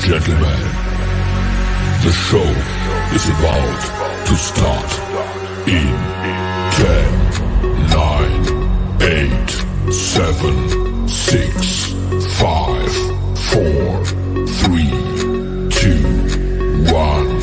gentlemen, the show is about to start in 10, 9, 8, 7, 6, 5, 4, 3, 2, 1.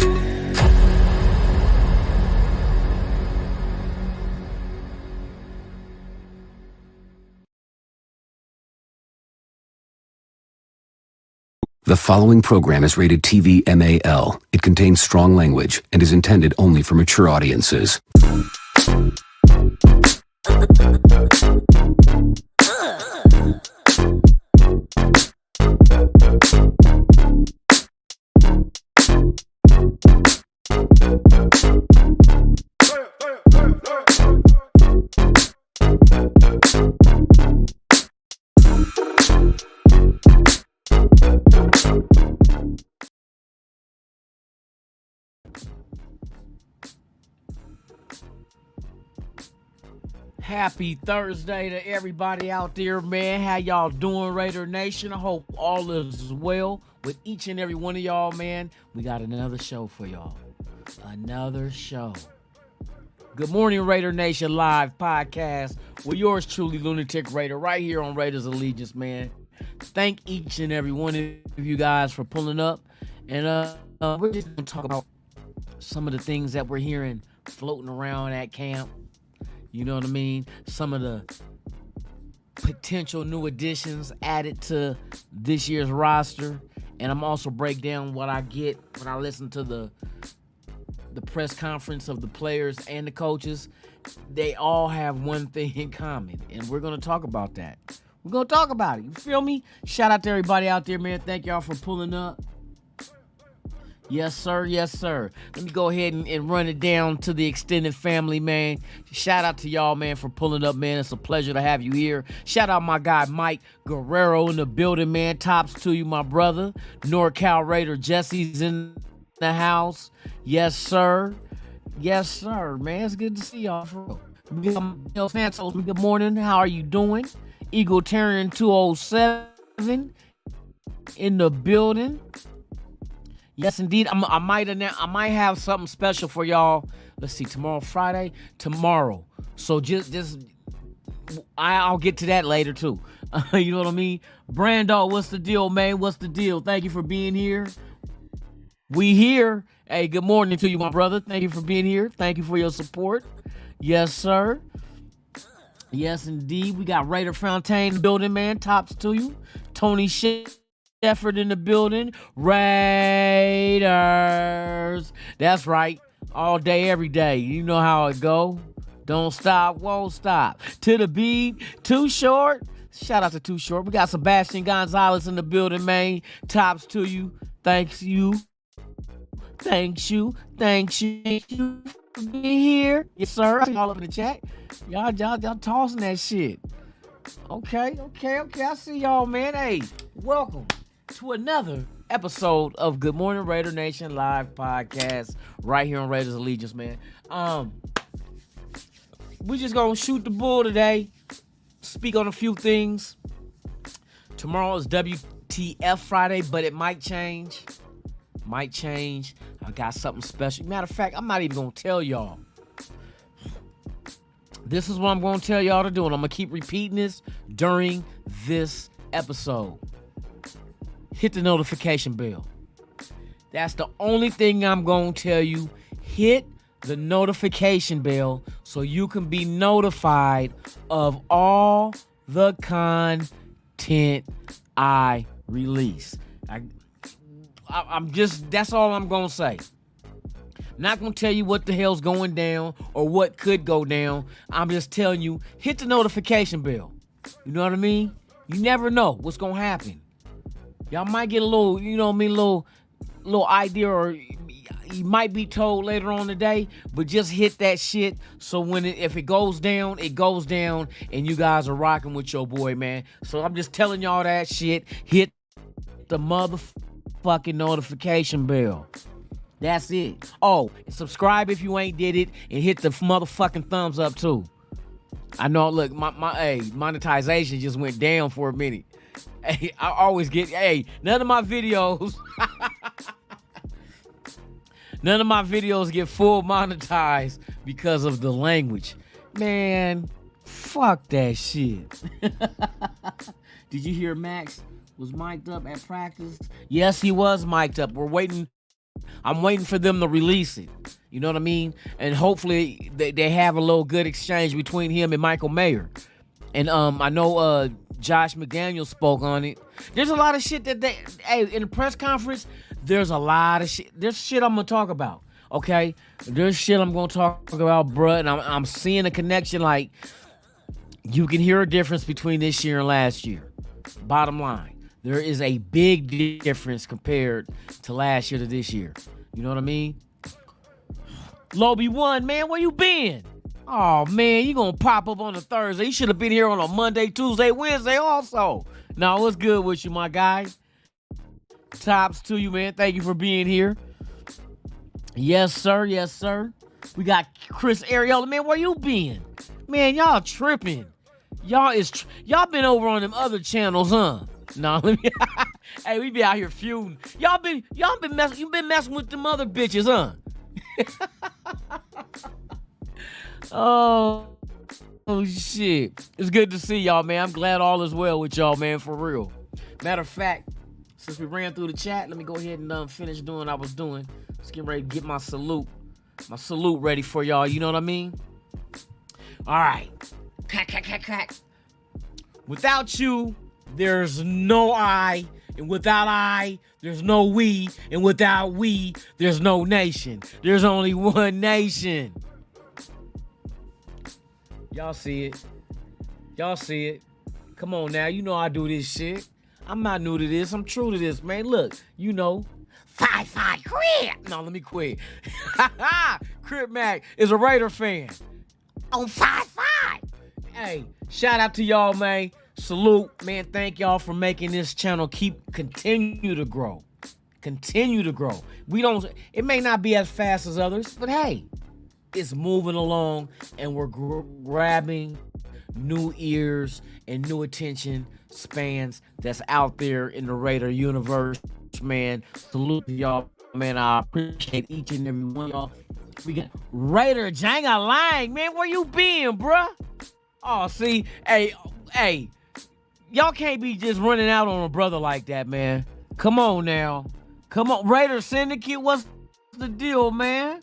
The following program is rated TV MAL. It contains strong language and is intended only for mature audiences. Happy Thursday to everybody out there, man. How y'all doing, Raider Nation? I hope all is well with each and every one of y'all, man. We got another show for y'all. Another show. Good morning, Raider Nation Live podcast with yours truly, Lunatic Raider, right here on Raiders Allegiance, man. Thank each and every one of you guys for pulling up. And we're just going to talk about some of the things that we're hearing floating around at camp. You know what I mean? Some of the potential new additions added to this year's roster. And I'm also break down what I get when I listen to the press conference of the players and the coaches. They all have one thing in common. And we're going to talk about that. We're going to talk about it. You feel me? Shout out to everybody out there, man. Thank y'all for pulling up. Yes, sir. Yes, sir. Let me go ahead and run it down to the extended family, man. Shout out to y'all, man, for pulling up, man. It's a pleasure to have you here. Shout out my guy, Mike Guerrero in the building, man. Tops to you, my brother. NorCal Raider Jesse's in the house. Yes, sir. Yes, sir, man. It's good to see y'all. Bill Santos, good morning. How are you doing? Eagle Terrian 207 in the building. Yes, indeed. I might have something special for y'all. Let's see, tomorrow, Friday, tomorrow. So just I'll get to that later too. You know what I mean? Brando, what's the deal, man? What's the deal? Thank you for being here. We here. Hey, good morning to you, my brother. Thank you for being here. Thank you for your support. Yes, sir. Yes, indeed. We got Raider Fontaine in the building, man. Tops to you. Tony Shefford in the building. Raiders. That's right. All day, every day. You know how it go. Don't stop, won't stop. To the beat. Too Short. Shout out to Too Short. We got Sebastian Gonzalez in the building, man. Tops to you. Thanks you. Thanks you. Thanks you. Thank you for being here. Yes, sir. I see y'all up in the chat. Y'all tossing that shit. Okay. I see y'all, man. Hey, welcome to another episode of Good Morning Raider Nation Live podcast right here on Raiders Allegiance, man. We just gonna shoot the bull today, speak on a few things. Tomorrow is WTF Friday, but it might change. I got something special. Matter of fact, I'm not even gonna tell y'all. This is what I'm gonna tell y'all to do, and I'm gonna keep repeating this during this episode. Hit the notification bell. That's the only thing I'm going to tell you. Hit the notification bell so you can be notified of all the content I release. I'm just, that's all I'm going to say. I'm not going to tell you what the hell's going down or what could go down. I'm just telling you, hit the notification bell. You know what I mean? You never know what's going to happen. Y'all might get a little, you know what I mean, little idea, or you might be told later on today, but just hit that shit so if it goes down, it goes down, and you guys are rocking with your boy, man. So I'm just telling y'all that shit. Hit the motherfucking notification bell. That's it. Oh, and subscribe if you ain't did it, and hit the motherfucking thumbs up too. I know, look, my monetization just went down for a minute. Hey, I always get, none of my videos, None of my videos get full monetized because of the language. Man, fuck that shit. Did you hear Max was mic'd up at practice? Yes, he was mic'd up. I'm waiting for them to release it. You know what I mean? And hopefully they have a little good exchange between him and Michael Mayer. And I know Josh McDaniels spoke on it. There's a lot of shit that in the press conference, there's a lot of shit. There's shit I'm going to talk about, okay? There's shit I'm going to talk about, bruh, and I'm seeing a connection. Like, you can hear a difference between this year and last year. Bottom line, there is a big difference compared to last year to this year. You know what I mean? Lobby One, man, where you been? Oh, man, you gonna pop up on a Thursday. You should have been here on a Monday, Tuesday, Wednesday also. Now, what's good with you, my guy? Tops to you, man. Thank you for being here. Yes, sir. Yes, sir. We got Chris Ariola. Man, where you been? Man, y'all tripping. Y'all been over on them other channels, huh? No, let me. Hey, we be out here feuding. You been messing with them other bitches, huh? Oh shit. It's good to see y'all, man. I'm glad all is well with y'all, man, for real. Matter of fact, since we ran through the chat, let me go ahead and finish doing what I was doing. Just getting ready to get my salute ready for y'all. You know what I mean? All right. Crack. Without you, there's no I. And without I, there's no we. And without we, there's no nation. There's only one nation. Y'all see it. Come on now. You know I do this shit. I'm not new to this. I'm true to this, man. Look, you know. 5-5 Crip. No, let me quit. Crip Mac is a Raider fan. On 5-5. Hey, shout out to y'all, man. Salute, man. Thank y'all for making this channel continue to grow. It may not be as fast as others, but hey, it's moving along and we're grabbing new ears and new attention spans that's out there in the Raider universe, man. Salute to y'all, man. I appreciate each and every one of y'all. We got Raider Jenga Lang, man. Where you been, bruh? Oh, see, hey, y'all can't be just running out on a brother like that, man. Come on now. Come on, Raider Syndicate, what's the deal, man?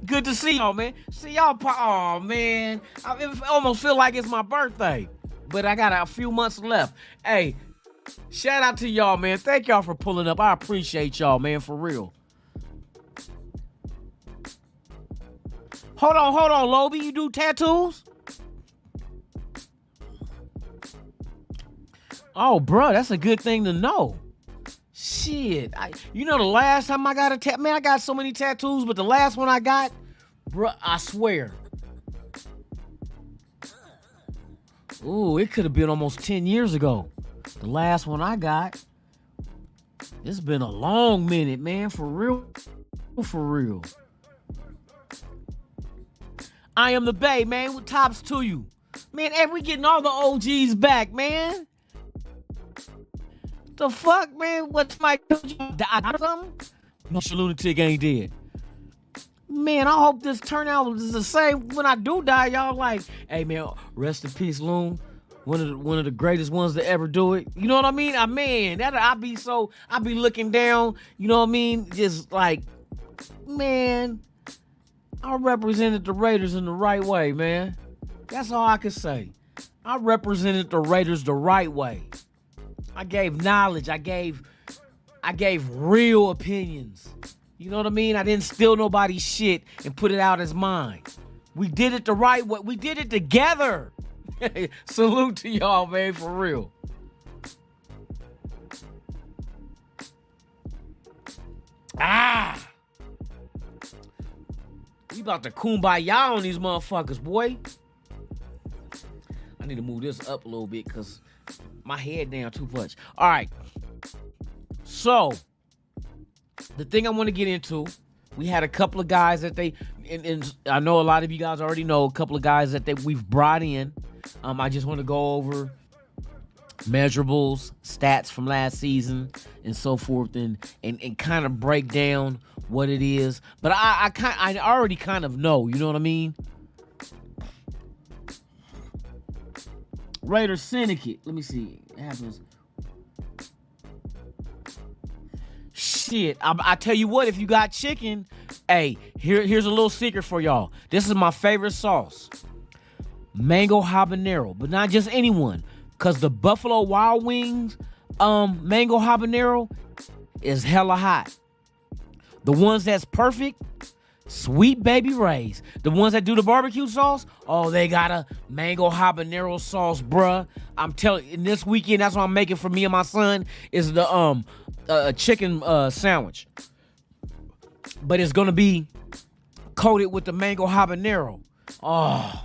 Good to see y'all, man. See y'all, oh, man. I almost feel like it's my birthday, but I got a few months left. Hey, shout out to y'all, man. Thank y'all for pulling up. I appreciate y'all, man, for real. Hold on, Lobby. You do tattoos? Oh, bro, that's a good thing to know. Shit. You know the last time I got a tattoo, man, I got so many tattoos, but the last one I got, bro, I swear. Ooh, it could have been almost 10 years ago. The last one I got. It's been a long minute, man, for real. For real. I am the Bay, man, with tops to you. Man, hey, we getting all the OGs back, man. The fuck, man? What's my died or something? No, lunatic ain't dead. Man, I hope this turnout is the same when I do die. Y'all like, hey man, rest in peace, Loon. One of the greatest ones to ever do it. You know what I mean? I be looking down. You know what I mean? Just like, man, I represented the Raiders in the right way, man. That's all I can say. I represented the Raiders the right way. I gave knowledge. I gave real opinions. You know what I mean? I didn't steal nobody's shit and put it out as mine. We did it the right way. We did it together. Salute to y'all, man, for real. We about to kumbaya on these motherfuckers, boy. I need to move this up a little bit because my head down too much. All right. So, the thing I want to get into, we had a couple of guys that and I know a lot of you guys already know a couple of guys that we've brought in. I just want to go over measurables, stats from last season, and so forth, and kind of break down what it is. But I already kind of know, you know what I mean? Raider Syndicate. Let me see. It happens. Shit. I tell you what, if you got chicken, hey, here's a little secret for y'all. This is my favorite sauce. Mango habanero, but not just anyone. Because the Buffalo Wild Wings mango habanero is hella hot. The ones that's perfect, Sweet Baby Ray's. The ones that do the barbecue sauce, oh, they got a mango habanero sauce, bruh. I'm telling you, this weekend, that's what I'm making for me and my son, is the chicken sandwich. But it's gonna be coated with the mango habanero. Oh.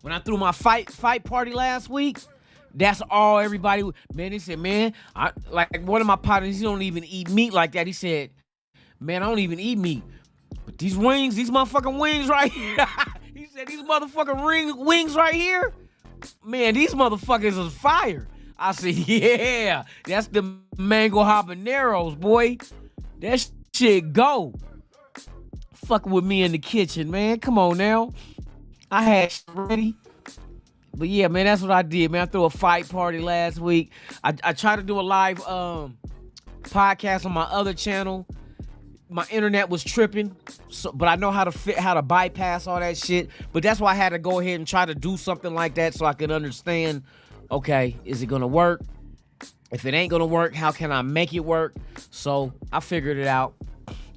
When I threw my fight party last week, that's all everybody, man, they said, man, like one of my partners, he don't even eat meat like that. He said, man, I don't even eat meat. But these motherfucking wings right here, he said, these motherfucking wings right here, man, these motherfuckers is fire. I said, yeah, that's the mango habaneros, boy. That shit go. Fucking with me in the kitchen, man. Come on now. I had shit ready. But yeah, man, that's what I did, man. I threw a fight party last week. I tried to do a live podcast on my other channel. My internet was tripping, but I know how to bypass all that shit. But that's why I had to go ahead and try to do something like that so I could understand, okay, is it gonna work? If it ain't gonna work, how can I make it work? So I figured it out.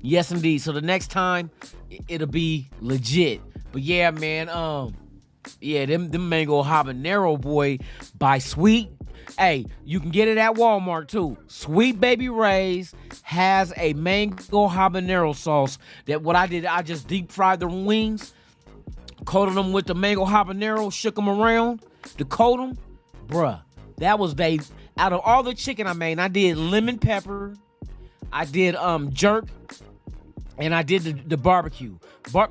Yes, indeed. So the next time, it'll be legit. But yeah, man, yeah, them mango habanero, boy, by Sweet. Hey, you can get it at Walmart too. Sweet Baby Ray's has a mango habanero sauce that what I did, I just deep fried the wings, coated them with the mango habanero, shook them around to coat them. Bruh, that was out of all the chicken I made, I did lemon pepper, I did jerk, and I did the barbecue.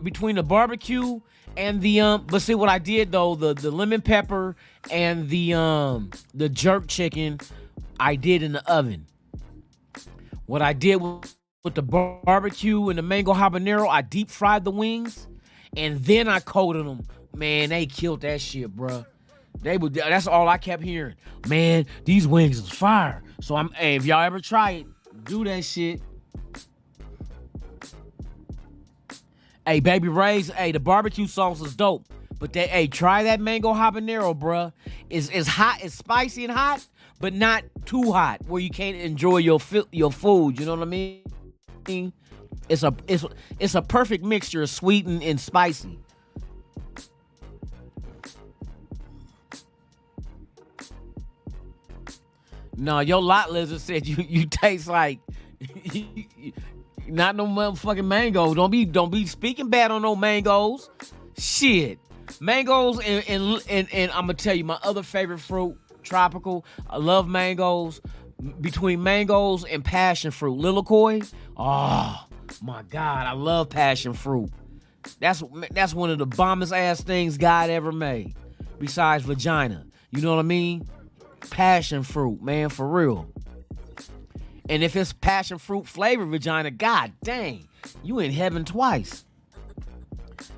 Between the barbecue and the but see what I did though, the lemon pepper and the jerk chicken, I did in the oven. What I did with the barbecue and the mango habanero, I deep fried the wings, and then I coated them. Man, they killed that shit, bruh. That's all I kept hearing. Man, these wings is fire. So hey, if y'all ever try it, do that shit. Hey, Baby Ray's, hey, the barbecue sauce is dope. But try that mango habanero, bruh. It's hot, it's spicy and hot, but not too hot where you can't enjoy your food. You know what I mean? It's a perfect mixture of sweet and spicy. No, your lot lizard said you taste like not no motherfucking mangoes. Don't be speaking bad on no mangoes. Shit. Mangoes and I'm gonna tell you my other favorite fruit, tropical. I love mangoes. Between mangoes and passion fruit, Lilikoi. Oh my God, I love passion fruit. That's one of the bombest ass things God ever made, besides vagina. You know what I mean? Passion fruit, man, for real. And if it's passion fruit flavored vagina, god dang, you in heaven twice.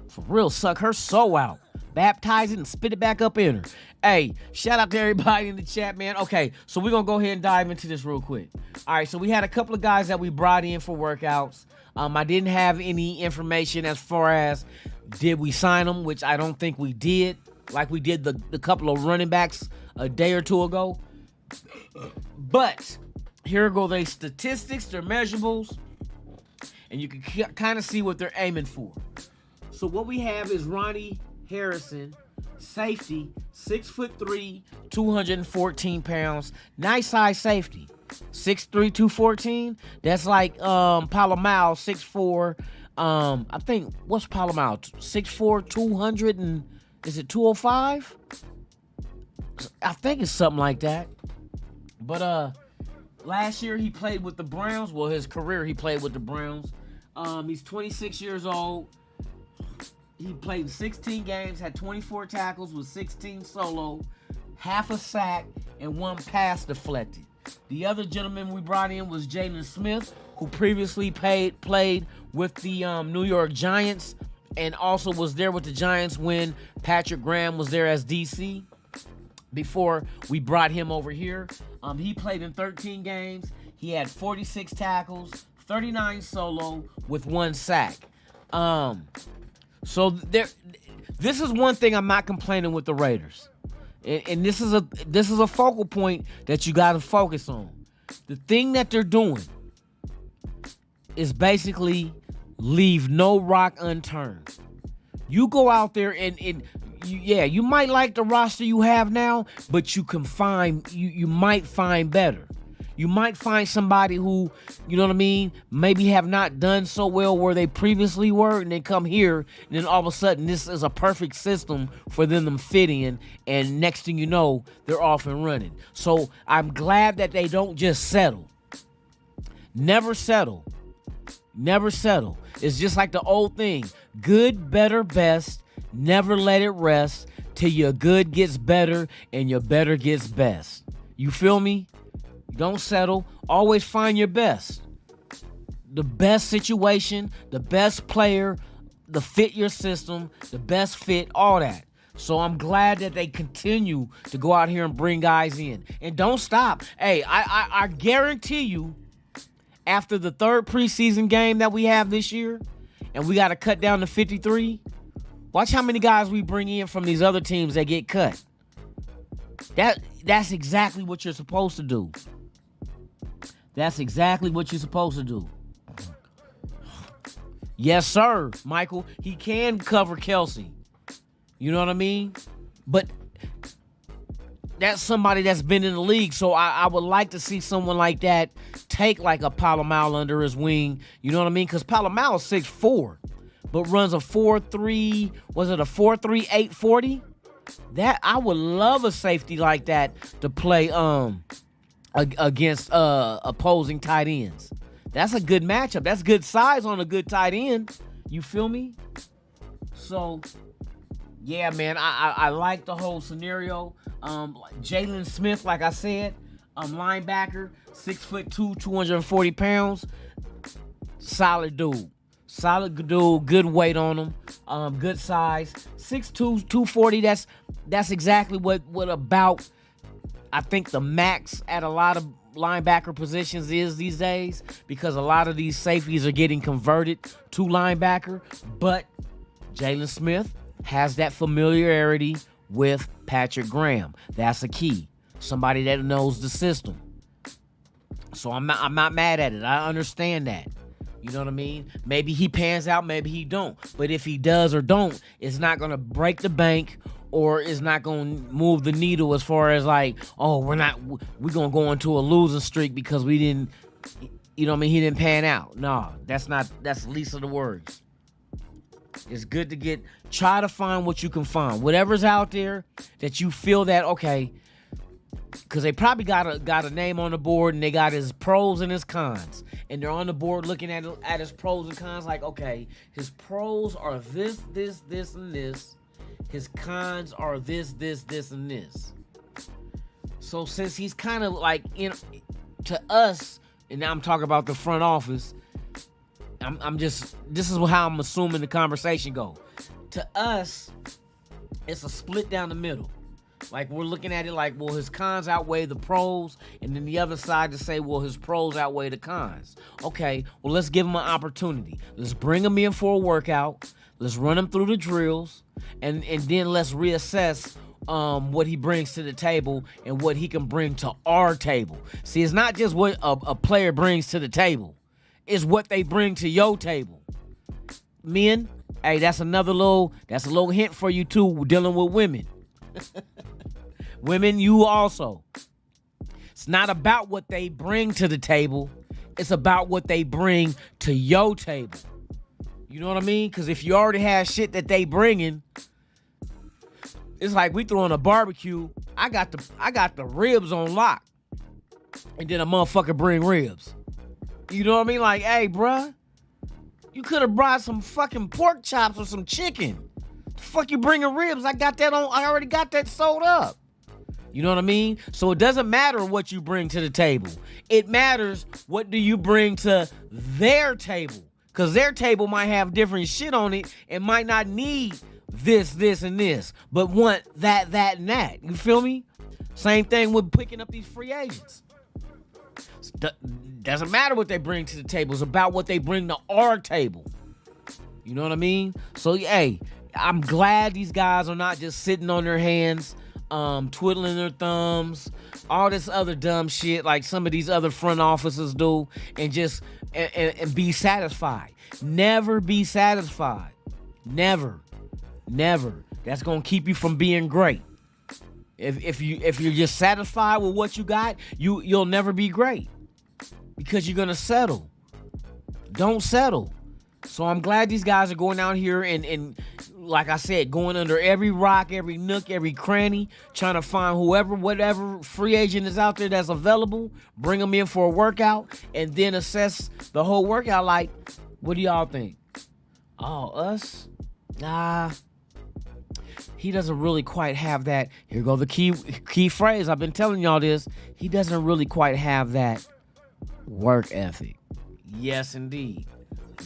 For real, suck her soul out. Baptize it and spit it back up in her. Hey, shout out to everybody in the chat, man. Okay, so we're going to go ahead and dive into this real quick. All right, so we had a couple of guys that we brought in for workouts. I didn't have any information as far as did we sign them, which I don't think we did, like we did the couple of running backs a day or two ago. But here go their statistics, their measurables, and you can kind of see what they're aiming for. So what we have is Ronnie Harrison, safety, 6'3", 214 pounds, nice size safety, 6'3", 214. That's like Palomar, 6'4". I think what's Palomar? 6'4", 200 and is it 205? I think it's something like that. But last year he played with the Browns. Well, his career he played with the Browns. He's 26 years old. He played 16 games, had 24 tackles with 16 solo, half a sack, and 1 pass deflected. The other gentleman we brought in was Jalen Smith, who previously played with the New York Giants and also was there with the Giants when Patrick Graham was there as DC before we brought him over here. He played in 13 games. He had 46 tackles, 39 solo with 1 sack. So this is one thing I'm not complaining with the Raiders. And this is a focal point that you got to focus on. The thing that they're doing is basically leave no rock unturned. You go out there and you might like the roster you have now, but you might find better. You might find somebody who, you know what I mean, maybe have not done so well where they previously were, and they come here, and then all of a sudden this is a perfect system for them to fit in, and next thing you know, they're off and running. So I'm glad that they don't just settle. Never settle. Never settle. It's just like the old thing. Good, better, best. Never let it rest till your good gets better and your better gets best. You feel me? Don't settle. Always find your best. The best situation, the best player, the fit your system, the best fit, all that. So I'm glad that they continue to go out here and bring guys in. And don't stop. Hey, I guarantee you, after the 3rd preseason game that we have this year, and we got to cut down to 53, watch how many guys we bring in from these other teams that get cut. That's exactly what you're supposed to do. That's exactly what you're supposed to do. Yes, sir, Michael. He can cover Kelsey. You know what I mean? But that's somebody that's been in the league, so I would like to see someone like that take like a Palomar under his wing. You know what I mean? Because Palomar is 6'4", but runs a 4.3. Was it a 4.3 840? That I would love a safety like that to play against opposing tight ends. That's a good matchup. That's good size on a good tight end. You feel me? So, yeah, man, I like the whole scenario. Jalen Smith, like I said, linebacker, 6'2", 240 pounds. Solid dude. Solid dude, good weight on him, good size. 6'2", 240, that's exactly what about, I think, the max at a lot of linebacker positions is these days, because a lot of these safeties are getting converted to linebacker. But Jalen Smith has that familiarity with Patrick Graham. That's a key. Somebody that knows the system. So I'm not mad at it. I understand that. You know what I mean? Maybe he pans out, maybe he don't. But if he does or don't, it's not going to break the bank, or it's not going to move the needle as far as like, oh, we're going to go into a losing streak because we didn't, you know what I mean, he didn't pan out. No, that's the least of the worries. It's good to try to find what you can find. Whatever's out there that you feel that, okay, because they probably got a name on the board and they got his pros and his cons. And they're on the board looking at his pros and cons like, okay, his pros are this, and this. His cons are this, and this. So since he's kind of like, to us, and now I'm talking about the front office, this is how I'm assuming the conversation go. To us, it's a split down the middle. Like, we're looking at it like, well, his cons outweigh the pros, and then the other side to say, well, his pros outweigh the cons. Okay, well, let's give him an opportunity. Let's bring him in for a workout. Let's run him through the drills, and then let's reassess what he brings to the table and what he can bring to our table. See, it's not just what a player brings to the table. It's what they bring to your table. Men, hey, that's a little hint for you, too, dealing with women. Women, you also. It's not about what they bring to the table. It's about what they bring to your table. You know what I mean? Because if you already have shit that they bringing, it's like we throwing a barbecue. I got the ribs on lock, and then a motherfucker bring ribs. You know what I mean? Like, hey, bruh, you could have brought some fucking pork chops or some chicken. The fuck you bringing ribs? I got that on. I already got that sold up. You know what I mean? So it doesn't matter what you bring to the table. It matters what do you bring to their table. Because their table might have different shit on it and might not need this, and this, but want that, and that. You feel me? Same thing with picking up these free agents. Doesn't matter what they bring to the table. It's about what they bring to our table. You know what I mean? So, hey, I'm glad these guys are not just sitting on their hands, twiddling their thumbs, all this other dumb shit like some of these other front offices do, and just and be satisfied. Never be satisfied. Never. That's gonna keep you from being great. If you're just satisfied with what you got, you'll never be great because you're gonna settle. Don't settle. So I'm glad these guys are going out here and like I said, going under every rock, every nook, every cranny, trying to find whatever free agent is out there that's available, bring them in for a workout, and then assess the whole workout like, what do y'all think? Oh, us? Nah. He doesn't really quite have that. Here go the key phrase. I've been telling y'all this. He doesn't really quite have that work ethic. Yes, indeed.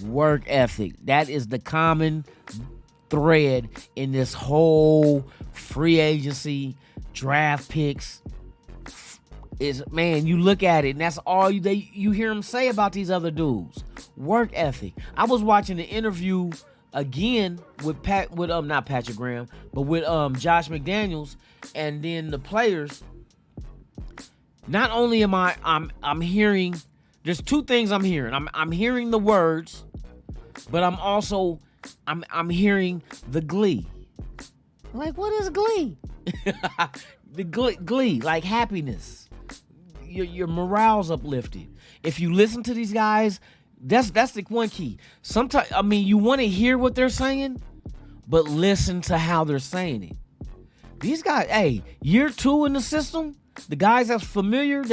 Work ethic. That is the common thread in this whole free agency, draft picks. Is, man, you look at it and that's all you hear him say about these other dudes. Work ethic. I was watching the interview again with not Patrick Graham, but with Josh McDaniels, and then the players. Not only am I'm hearing, there's two things I'm hearing. I'm hearing the words, but I'm also I'm hearing the glee. Like, what is glee? The glee, like happiness. Your morale's uplifted. If you listen to these guys, that's the one key. Sometimes, I mean, you want to hear what they're saying, but listen to how they're saying it. These guys, hey, year 2 in the system, the guys that's familiar,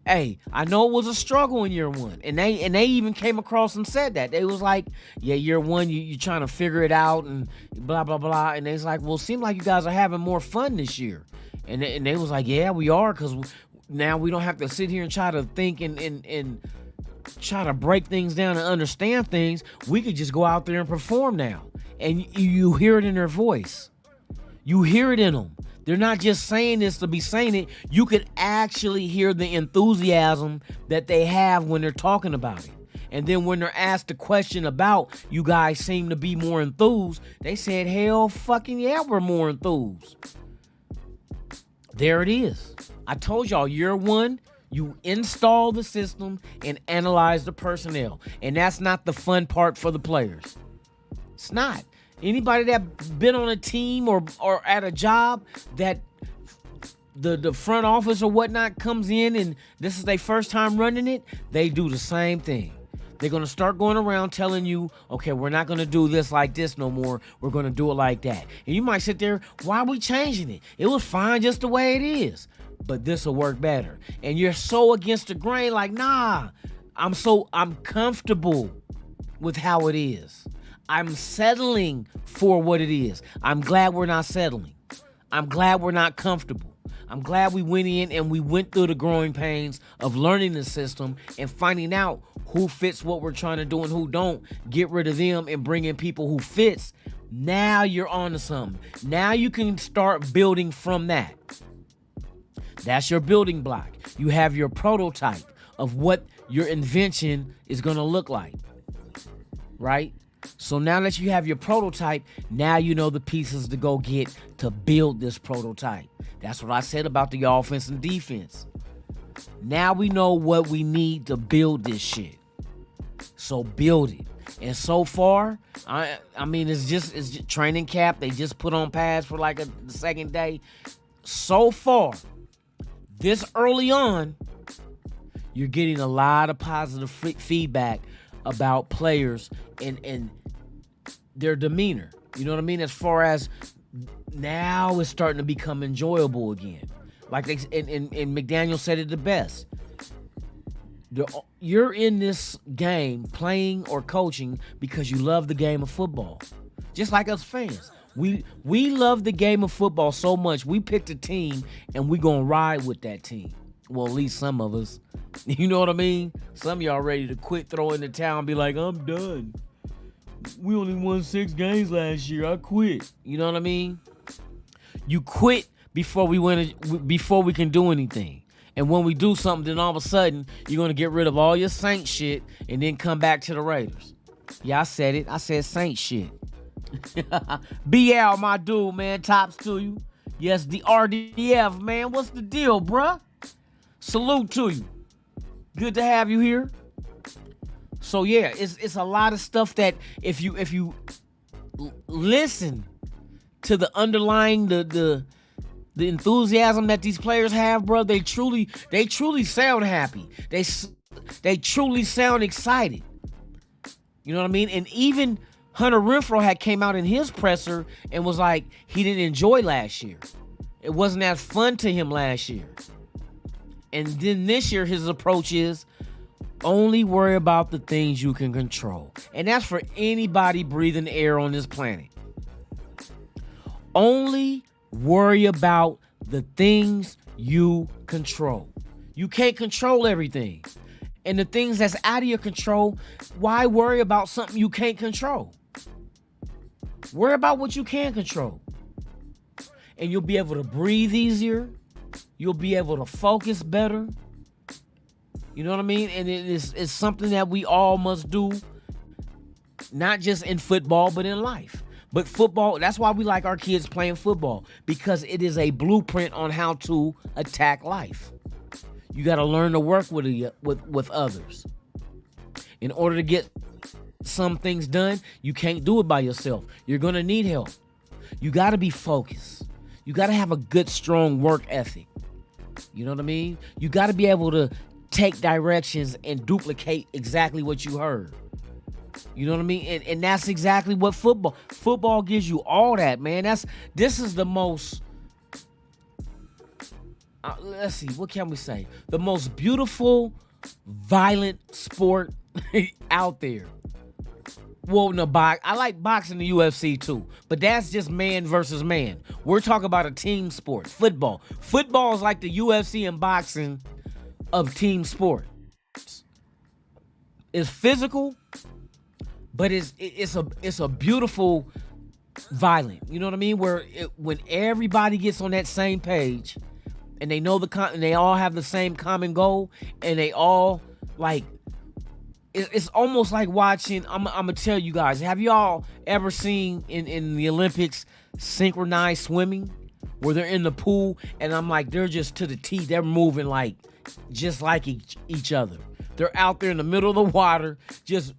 hey, I know it was a struggle in year 1. And they even came across and said that. They was like, yeah, year 1, you're trying to figure it out and blah, blah, blah. And they was like, well, it seems like you guys are having more fun this year. And they was like, yeah, we are, because now we don't have to sit here and try to think and try to break things down and understand things. We could just go out there and perform now. And you hear it in their voice. You hear it in them. They're not just saying this to be saying it. You could actually hear the enthusiasm that they have when they're talking about it. And then when they're asked the question about, you guys seem to be more enthused, they said, hell fucking yeah, we're more enthused. There it is. I told y'all, year 1, you install the system and analyze the personnel. And that's not the fun part for the players. It's not. Anybody that been on a team or at a job that the front office or whatnot comes in and this is their first time running it, they do the same thing. They're going to start going around telling you, okay, we're not going to do this like this no more. We're going to do it like that. And you might sit there, why are we changing it? It was fine just the way it is. But this will work better. And you're so against the grain, like, nah, I'm comfortable with how it is. I'm settling for what it is. I'm glad we're not settling. I'm glad we're not comfortable. I'm glad we went in and we went through the growing pains of learning the system and finding out who fits what we're trying to do and who don't. Get rid of them and bring in people who fits. Now you're on to something. Now you can start building from that. That's your building block. You have your prototype of what your invention is going to look like. Right? So now that you have your prototype, now you know the pieces to go get to build this prototype. That's what I said about the offense and defense. Now we know what we need to build this shit. So build it. And so far, I mean, it's just training camp. They just put on pads for like the second day. So far, this early on, you're getting a lot of positive feedback about players and their demeanor. You know what I mean? As far as now it's starting to become enjoyable again. Like and McDaniel said it the best. You're in this game playing or coaching because you love the game of football. Just like us fans. We love the game of football so much. We picked a team and we gonna ride with that team. Well, at least some of us. You know what I mean? Some of y'all ready to quit, throw in the towel, and be like, I'm done. We only won 6 games last year. I quit. You know what I mean? You quit before we can do anything. And when we do something, then all of a sudden, you're gonna get rid of all your Saint shit and then come back to the Raiders. Yeah, I said it. I said Saint shit. BL, my dude, man. Tops to you. Yes, the RDF, man. What's the deal, bruh? Salute to you. Good to have you here. So yeah, it's a lot of stuff that if you listen to the underlying the enthusiasm that these players have, bro, they truly sound happy. They truly sound excited. You know what I mean? And even Hunter Renfrow had came out in his presser and was like he didn't enjoy last year. It wasn't as fun to him last year. And then this year, his approach is only worry about the things you can control. And that's for anybody breathing air on this planet. Only worry about the things you control. You can't control everything. And the things that's out of your control, why worry about something you can't control? Worry about what you can control. And you'll be able to breathe easier. You'll be able to focus better. You know what I mean? And it's something that we all must do, not just in football, but in life. But football, that's why we like our kids playing football, because it is a blueprint on how to attack life. You got to learn to work with others. In order to get some things done, you can't do it by yourself. You're going to need help. You got to be focused. You got to have a good, strong work ethic. You know what I mean? You got to be able to take directions and duplicate exactly what you heard. You know what I mean? And that's exactly what football gives you, all that, man. This is the most, let's see, what can we say? The most beautiful, violent sport out there. Well, no, I like boxing and UFC too, but that's just man versus man. We're talking about a team sport, football. Football is like the UFC and boxing of team sports. It's physical, but it's a beautiful violent. You know what I mean? When everybody gets on that same page, and they know and they all have the same common goal, and they all like. It's almost like watching, I'm going to tell you guys, have y'all ever seen in the Olympics synchronized swimming where they're in the pool and I'm like, they're just to the T, they're moving like, just like each other. They're out there in the middle of the water, just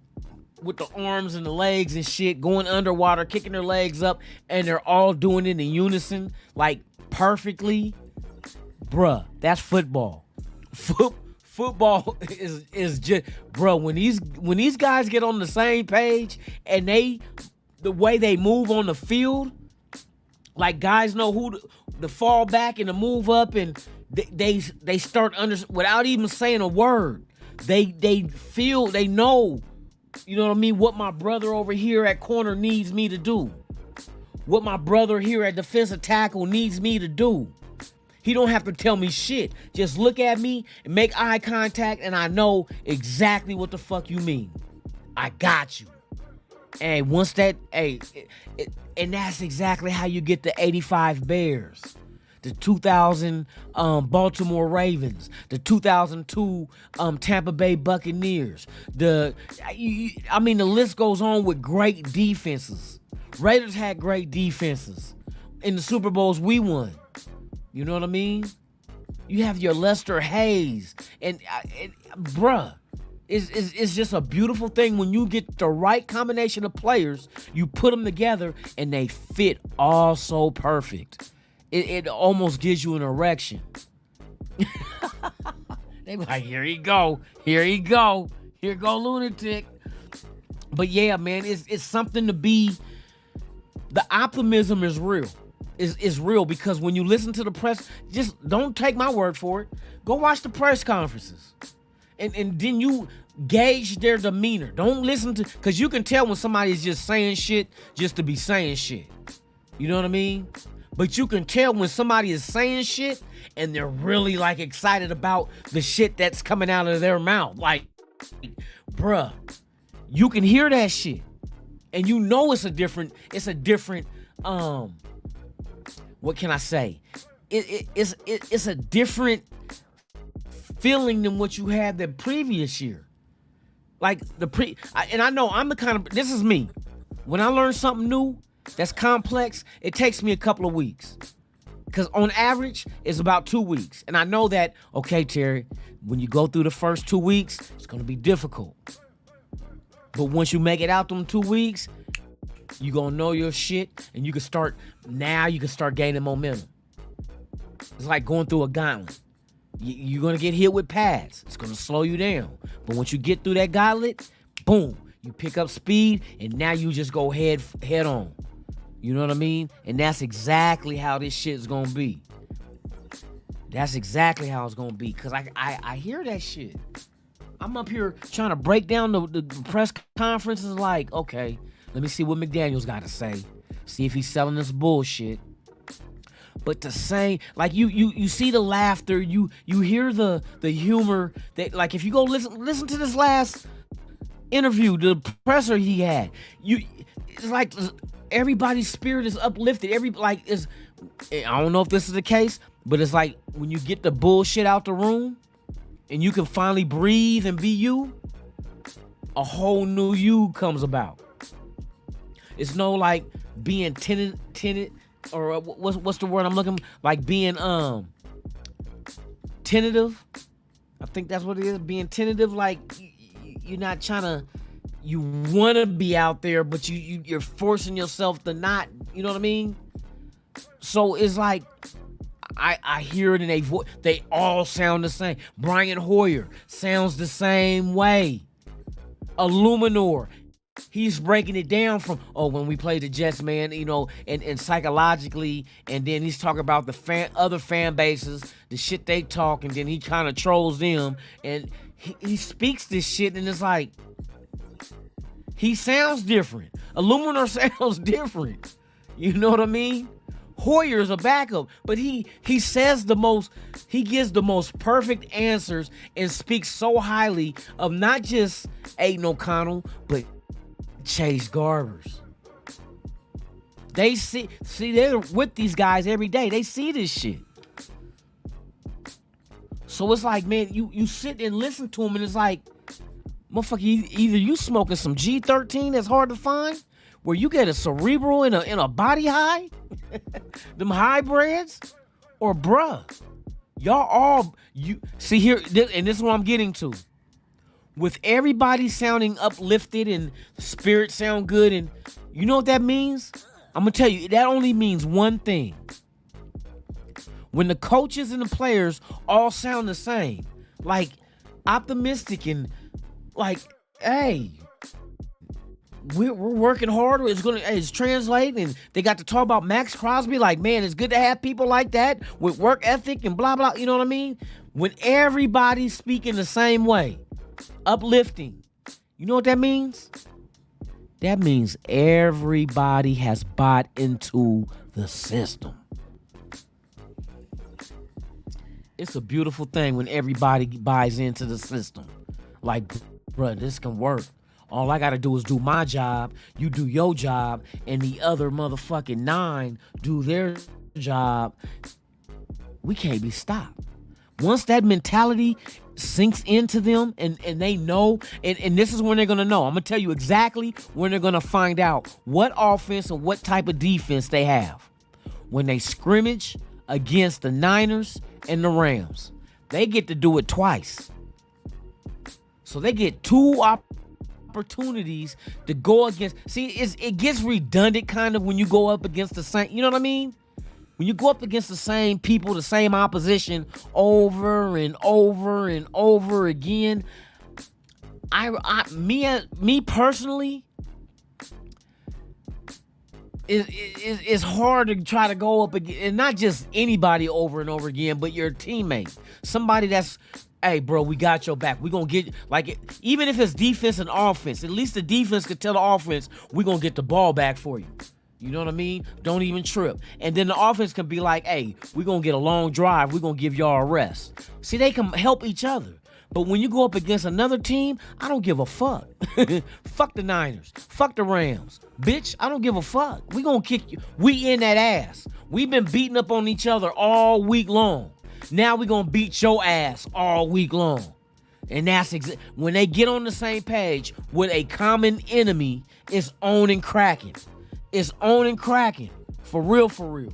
with the arms and the legs and shit, going underwater, kicking their legs up, and they're all doing it in unison, like perfectly. Bruh, that's football. Football is just, bro, when these guys get on the same page and the way they move on the field, like guys know who to fall back and to move up, and they start without even saying a word. They know, you know what I mean, what my brother over here at corner needs me to do. What my brother here at defensive tackle needs me to do. He don't have to tell me shit. Just look at me and make eye contact, and I know exactly what the fuck you mean. I got you. And once that, and that's exactly how you get the 85 Bears, the 2000 Baltimore Ravens, the 2002 Tampa Bay Buccaneers. The list goes on with great defenses. Raiders had great defenses. In the Super Bowls we won. You know what I mean? You have your Lester Hayes, and bruh, it's just a beautiful thing when you get the right combination of players. You put them together, and they fit all so perfect. It almost gives you an erection. They be like, here he go, here go lunatic. But yeah, man, it's something to be. The optimism is real. Is real, because when you listen to the press, just don't take my word for it. Go watch the press conferences. And then you gauge their demeanor. Don't listen to, because you can tell when somebody is just saying shit just to be saying shit. You know what I mean? But you can tell when somebody is saying shit and they're really like excited about the shit that's coming out of their mouth. Like, bruh, you can hear that shit. And you know it's a different, what can I say? It's a different feeling than what you had the previous year. Like and I know I'm the kind of, this is me. When I learn something new that's complex, it takes me a couple of weeks. Because on average, it's about 2 weeks. And I know that, okay, Terry, when you go through the first 2 weeks, it's going to be difficult. But once you make it out them 2 weeks, you're going to know your shit, and you can start gaining momentum. It's like going through a gauntlet. You're going to get hit with pads. It's going to slow you down. But once you get through that gauntlet, boom, you pick up speed, and now you just go head on. You know what I mean? And that's exactly how this shit is going to be. That's exactly how it's going to be. Because I hear that shit. I'm up here trying to break down the press conferences like, okay, let me see what McDaniels got to say. See if he's selling this bullshit. But to say, like, you see the laughter, you hear the humor. That, like, if you go listen to this last interview, the presser he had, it's like everybody's spirit is uplifted. I don't know if this is the case, but it's like when you get the bullshit out the room and you can finally breathe and be you, a whole new you comes about. It's no like being tinted or what's the word I'm looking, like being tentative. I think that's what it is, being tentative. Like you're not trying to, you want to be out there, but you're forcing yourself to not. You know what I mean? So it's like I hear it in they all sound the same. Brian Hoyer sounds the same way. Illuminor, he's breaking it down from, when we played the Jets, man, you know, and psychologically, and then he's talking about the other fan bases, the shit they talk, and then he kind of trolls them, and he speaks this shit, and it's like, he sounds different. Illuminor sounds different. You know what I mean? Hoyer's a backup, but he gives the most perfect answers and speaks so highly of not just Aiden O'Connell, but Chase Garbers. They see they're with these guys every day. They see this shit. So it's like, man, you sit and listen to them, and it's like, motherfucker, either you smoking some G13 that's hard to find, where you get a cerebral in a body high, them hybrids, or bruh, y'all all, you see here, and this is what I'm getting to. With everybody sounding uplifted and spirit sound good, and you know what that means? I'm gonna tell you, that only means one thing. When the coaches and the players all sound the same, like optimistic and like, hey, we're working hard. It's translating, and they got to talk about Max Crosby. Like, man, it's good to have people like that with work ethic and blah blah. You know what I mean? When everybody's speaking the same way, uplifting. You know what that means? That means everybody has bought into the system. It's a beautiful thing when everybody buys into the system. Like, bruh, this can work. All I gotta do is do my job, you do your job, and the other motherfucking 9 do their job. We can't be stopped. Once that mentality sinks into them and they know, and this is when they're gonna know. I'm gonna tell you exactly when they're gonna find out what offense and what type of defense they have. When they scrimmage against the Niners and the Rams. They get to do it twice. So they get 2 opportunities to go against. See, it gets redundant kind of when you go up against the same, you know what I mean? When you go up against the same people, the same opposition over and over and over again, me personally, it's hard to try to go up again, and not just anybody over and over again, but your teammate, somebody that's, hey, bro, we got your back. We're going to get, like, even if it's defense and offense, at least the defense could tell the offense, we're going to get the ball back for you. You know what I mean? Don't even trip. And then the offense can be like, hey, we're going to get a long drive. We're going to give y'all a rest. See, they can help each other. But when you go up against another team, I don't give a fuck. Fuck the Niners. Fuck the Rams. Bitch, I don't give a fuck. We going to kick you. We in that ass. We've been beating up on each other all week long. Now we going to beat your ass all week long. And that's when they get on the same page with a common enemy, it's on and cracking. It's on and cracking. For real, for real.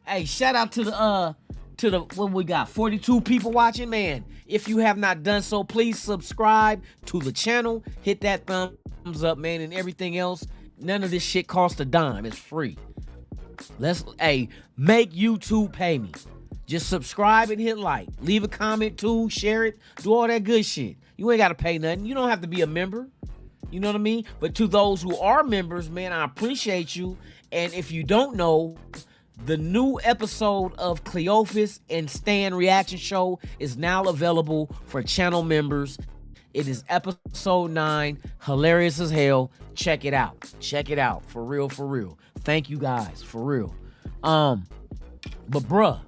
Hey, shout out to the what we got, 42 people watching, man. If you have not done so, please subscribe to the channel. Hit that thumbs up, man, and everything else. None of this shit costs a dime. It's free. Make YouTube pay me. Just subscribe and hit like. Leave a comment too, share it, do all that good shit. You ain't got to pay nothing. You don't have to be a member. You know what I mean? But to those who are members, man, I appreciate you. And if you don't know, the new episode of Cleophas and Stan Reaction Show is now available for channel members. It is episode 9, hilarious as hell. Check it out. Check it out. For real, for real. Thank you guys, for real. But bruh,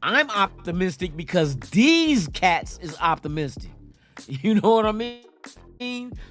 I'm optimistic because these cats is optimistic. You know what I mean?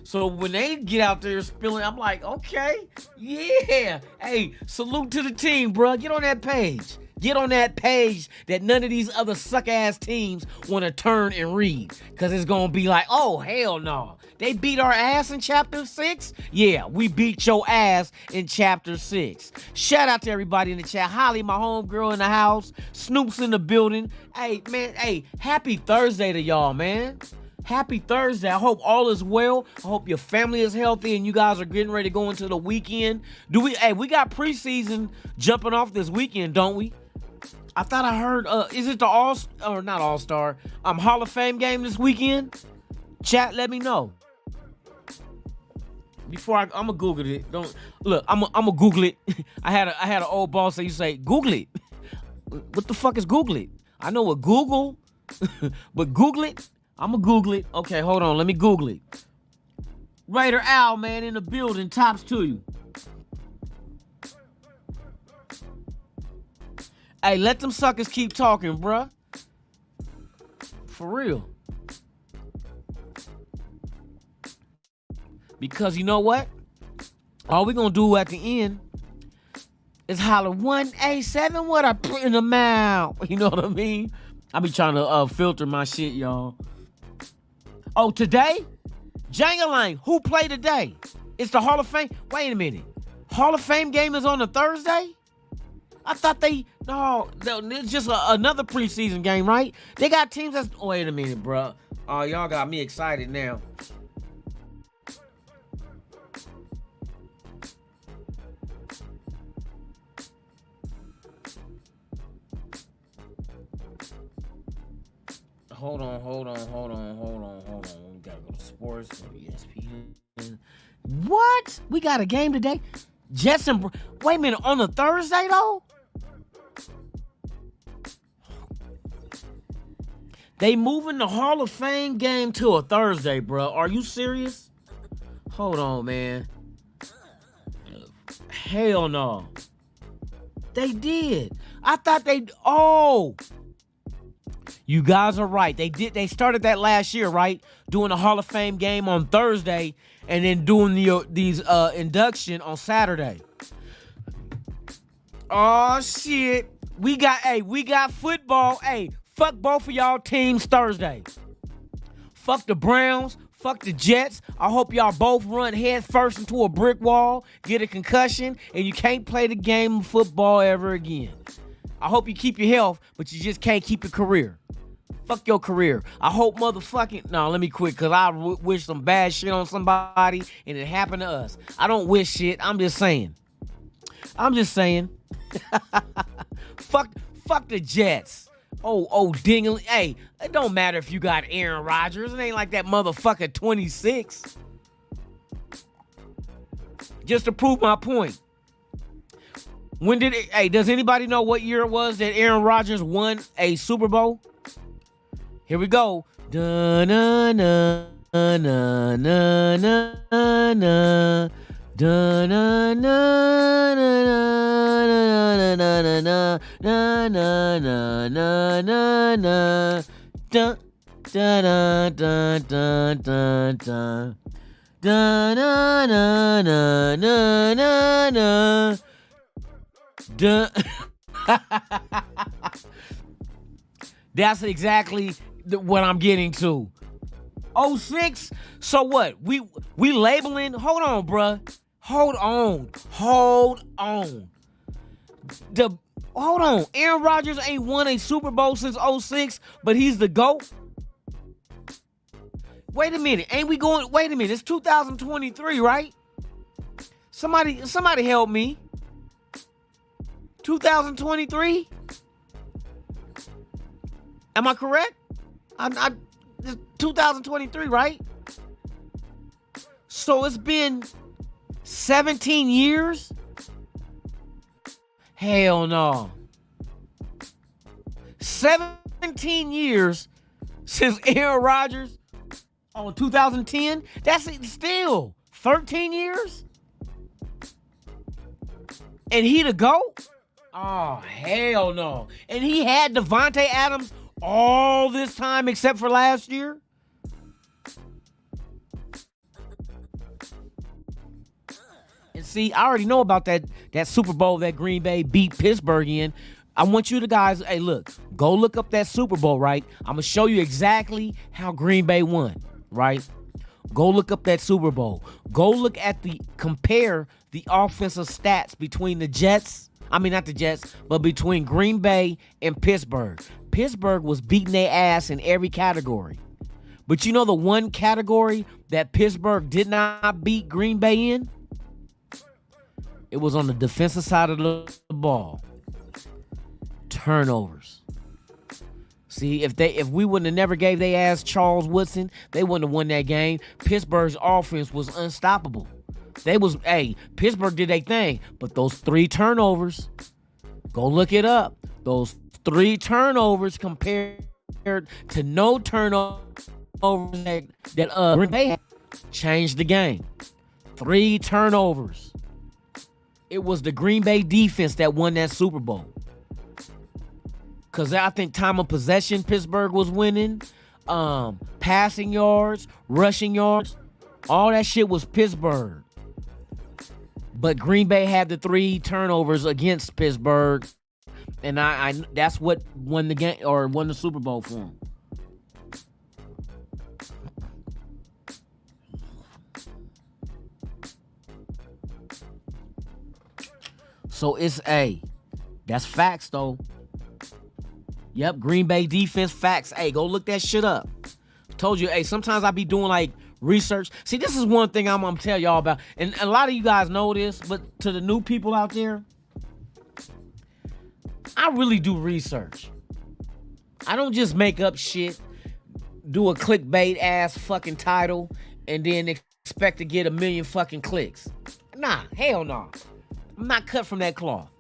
So when they get out there spilling, I'm like, okay, yeah. Hey, salute to the team, bro. Get on that page. Get on that page that none of these other suck-ass teams want to turn and read. Because it's going to be like, oh, hell no. They beat our ass in Chapter 6? Yeah, we beat your ass in Chapter 6. Shout out to everybody in the chat. Holly, my homegirl in the house. Snoop's in the building. Hey, man, happy Thursday to y'all, man. Happy Thursday. I hope all is well. I hope your family is healthy and you guys are getting ready to go into the weekend. We got preseason jumping off this weekend, don't we? I thought I heard, is it the not All-Star, Hall of Fame game this weekend? Chat, let me know. Before I'm gonna Google it. I'm gonna Google it. I had an old boss that used to say, Google it. What the fuck is Google it? I know what Google, but Google it? I'm gonna Google it. Okay, hold on. Let me Google it. Raider Al, man, in the building. Tops to you. Hey, let them suckers keep talking, bruh. For real. Because you know what? All we gonna do at the end is holler 187 what I put in the mouth. You know what I mean? I be trying to filter my shit, y'all. Oh, today? Jangalang, who played today? It's the Hall of Fame. Wait a minute. Hall of Fame game is on a Thursday? I thought it's just another preseason game, right? They got teams that's... Wait a minute, bro. Oh, y'all got me excited now. Hold on. We gotta go to sports, ESPN. What? We got a game today? Jets and... Wait a minute, on a Thursday, though? They moving the Hall of Fame game to a Thursday, bro. Are you serious? Hold on, man. Hell no. They did. I thought they... Oh... You guys are right. They started that last year, right? Doing a Hall of Fame game on Thursday and then doing these induction on Saturday. Oh shit. We got football. Hey, fuck both of y'all teams Thursday. Fuck the Browns. Fuck the Jets. I hope y'all both run head first into a brick wall, get a concussion, and you can't play the game of football ever again. I hope you keep your health, but you just can't keep your career. Fuck your career. I hope motherfucking... No, let me quit, because I wish some bad shit on somebody, and it happened to us. I don't wish shit. I'm just saying. Fuck the Jets. Oh, dingling. Hey, it don't matter if you got Aaron Rodgers. It ain't like that motherfucker 26. Just to prove my point. Does anybody know what year it was that Aaron Rodgers won a Super Bowl? Here we go. Da na na na na na na na na na na na na na da da da da da da da da na na na na na na da. That's exactly what I'm getting to. 06. So what? We labeling. Hold on, bruh. Hold on. Hold on. Aaron Rodgers ain't won a Super Bowl since 06, but he's the GOAT. Wait a minute. Wait a minute. It's 2023, right? Somebody help me. 2023? Am I correct? It's 2023, right? So it's been 17 years? Hell no. 17 years since Aaron Rodgers on 2010? That's still 13 years? And he the GOAT? Oh, hell no. And he had Devontae Adams all this time except for last year? And see, I already know about that Super Bowl that Green Bay beat Pittsburgh in. I want you to guys, hey, look, go look up that Super Bowl, right? I'm going to show you exactly how Green Bay won, right? Go look up that Super Bowl. Go compare the offensive stats between the Jets. I mean, not the Jets, but between Green Bay and Pittsburgh. Pittsburgh was beating their ass in every category. But you know the one category that Pittsburgh did not beat Green Bay in? It was on the defensive side of the ball. Turnovers. See, if we wouldn't have never gave their ass Charles Woodson, they wouldn't have won that game. Pittsburgh's offense was unstoppable. Pittsburgh did their thing, but those 3 turnovers, go look it up. Those 3 turnovers compared to no turnovers that Green Bay had changed the game. 3 turnovers. It was the Green Bay defense that won that Super Bowl. Because I think time of possession, Pittsburgh was winning. Passing yards, rushing yards, all that shit was Pittsburgh. But Green Bay had the 3 turnovers against Pittsburgh. And I that's what won the game or won the Super Bowl for him. So that's facts though. Yep, Green Bay defense facts. Hey, go look that shit up. Told you, sometimes I be doing like research. See, this is one thing I'm tell y'all about. And a lot of you guys know this, but to the new people out there, I really do research. I don't just make up shit, do a clickbait ass fucking title, and then expect to get 1 million fucking clicks. Nah, hell no. I'm not cut from that cloth.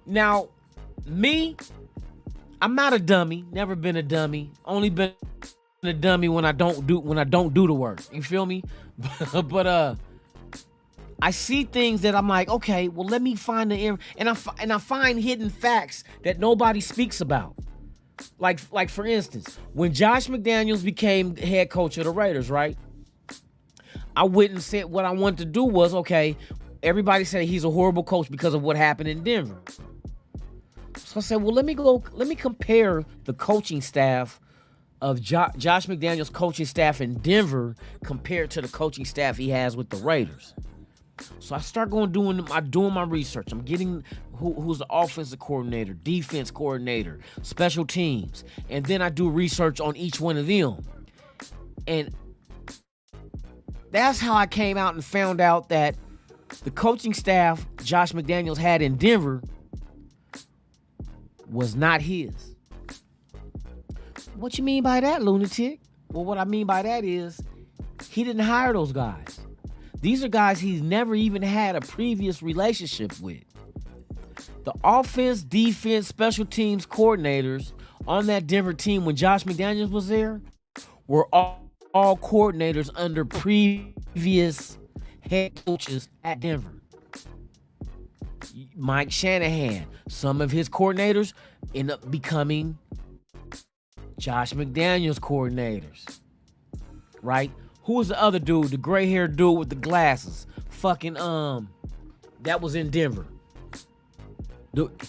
Now, me, I'm not a dummy. Never been a dummy. Only been a dummy when I don't do the work. You feel me? But I see things that I'm like, okay, well, let me find and I find hidden facts that nobody speaks about. Like for instance, when Josh McDaniels became head coach of the Raiders, right? I went and said what I wanted to do was, okay, everybody said he's a horrible coach because of what happened in Denver. So I said, well, let me compare the coaching staff of Josh McDaniels' coaching staff in Denver compared to the coaching staff he has with the Raiders. So I start doing my research. I'm getting who's the offensive coordinator, defense coordinator, special teams, and then I do research on each one of them. And that's how I came out and found out that the coaching staff Josh McDaniels had in Denver was not his. What you mean by that, lunatic? Well, what I mean by that is he didn't hire those guys. These are guys he's never even had a previous relationship with. The offense, defense, special teams coordinators on that Denver team when Josh McDaniels was there were all coordinators under previous head coaches at Denver. Mike Shanahan, some of his coordinators end up becoming Josh McDaniels coordinators, right? Who was the other dude, the gray-haired dude with the glasses? Fucking, that was in Denver.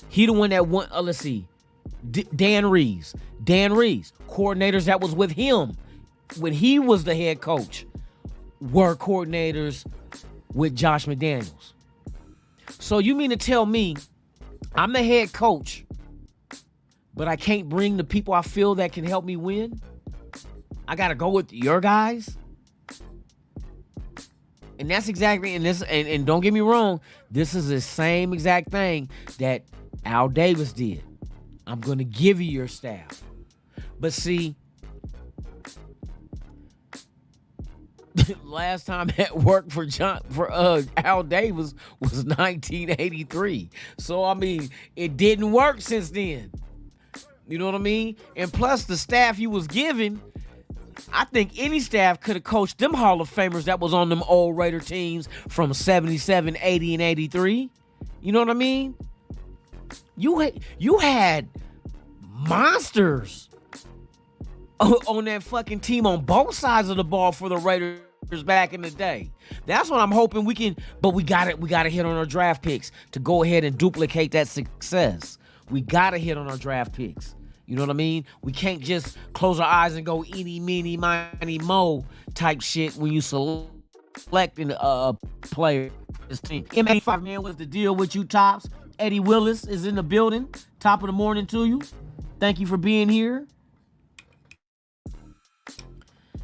He the one that won, let's see, Dan Reeves. Dan Reeves, coordinators that was with him when he was the head coach were coordinators with Josh McDaniels. So you mean to tell me I'm the head coach, but I can't bring the people I feel that can help me win? I got to go with your guys? And that's exactly, and don't get me wrong, this is the same exact thing that Al Davis did. I'm going to give you your staff. But see, last time that worked for Al Davis was 1983. So, I mean, it didn't work since then. You know what I mean? And plus, the staff you was given, I think any staff could have coached them Hall of Famers that was on them old Raider teams from 77, 80, and 83. You know what I mean? You had monsters on that fucking team on both sides of the ball for the Raiders back in the day. That's what I'm hoping we can, but we gotta hit on our draft picks to go ahead and duplicate that success. We gotta hit on our draft picks. You know what I mean? We can't just close our eyes and go eeny, meeny, miny, mo type shit when you selecting a player for this team. M85, man, what's the deal with you, Tops? Eddie Willis is in the building. Top of the morning to you. Thank you for being here.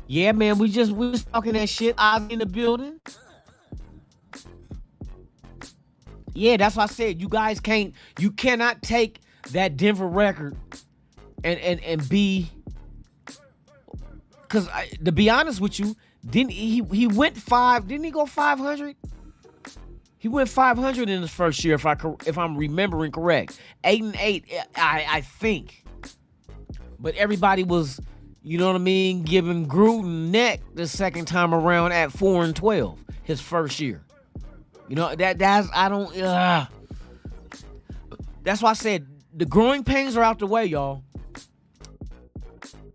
Yeah, man, we was talking that shit. I was in the building. Yeah, that's what I said. You guys cannot take that Denver record and be, because to be honest with you, didn't he went didn't he go 500? He went 500 in his first year, if I'm remembering correct. 8-8, I think. But everybody was, you know what I mean, giving Gruden neck the second time around at 4-12, his first year. You know, that's why I said the growing pains are out the way, y'all.